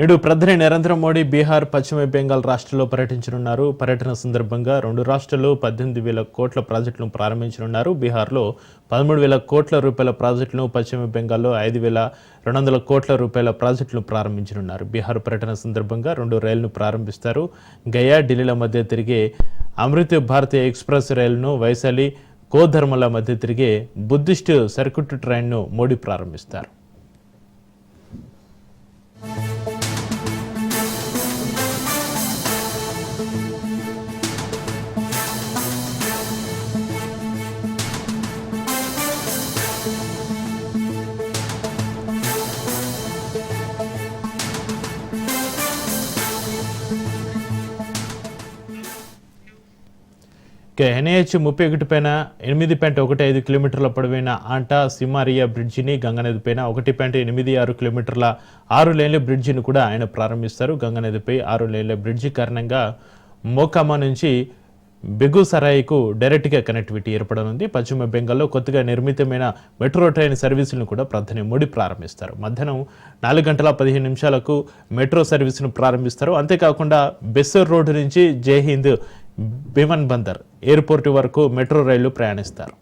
నేడు ప్రధాని నరేంద్ర మోడీ బీహార్, పశ్చిమ బెంగాల్ రాష్ట్రాల్లో పర్యటించనున్నారు. పర్యటన సందర్భంగా రెండు రాష్ట్రాల్లో 18,000 కోట్ల ప్రాజెక్టులను ప్రారంభించనున్నారు. బీహార్లో 13,000 కోట్ల రూపాయల ప్రాజెక్టులను, పశ్చిమ బెంగాల్లో 5,200 కోట్ల రూపాయల ప్రాజెక్టులను ప్రారంభించనున్నారు. బీహార్ పర్యటన సందర్భంగా 2 రైళ్లను ప్రారంభిస్తారు. గయా, ఢిల్లీల మధ్య తిరిగే అమృత్ భారతీయ ఎక్స్ప్రెస్ రైలును, వైశాలి, కోధర్మల మధ్య తిరిగే బుద్ధిస్ట్ సర్క్యూట్ ట్రైన్ను మోడీ ప్రారంభిస్తారు. NH 31 పైన 8.15 కిలోమీటర్ల పొడవైన ఆంటా సిమారియా బ్రిడ్జిని, గంగానదిపైన 1.86 కిలోమీటర్ల 6 లేన్ల బ్రిడ్జిని కూడా ఆయన ప్రారంభిస్తారు. గంగానదిపై 6 లేన్ల బ్రిడ్జి కారణంగా మోకామా నుంచి బెగుసరాయ్కు డైరెక్ట్గా కనెక్టివిటీ ఏర్పడనుంది. పశ్చిమ బెంగాల్లో కొత్తగా నిర్మితమైన మెట్రో ట్రైన్ సర్వీసులను కూడా ప్రధాని మోడీ ప్రారంభిస్తారు. మధ్యాహ్నం 4:15 మెట్రో సర్వీసును ప్రారంభిస్తారు. అంతేకాకుండా బెస్సర్ రోడ్డు నుంచి జైహింద్ విమాన్ బందర్ ఎయిర్పోర్ట్ వరకు మెట్రో రైళ్లు ప్రయాణిస్తారు.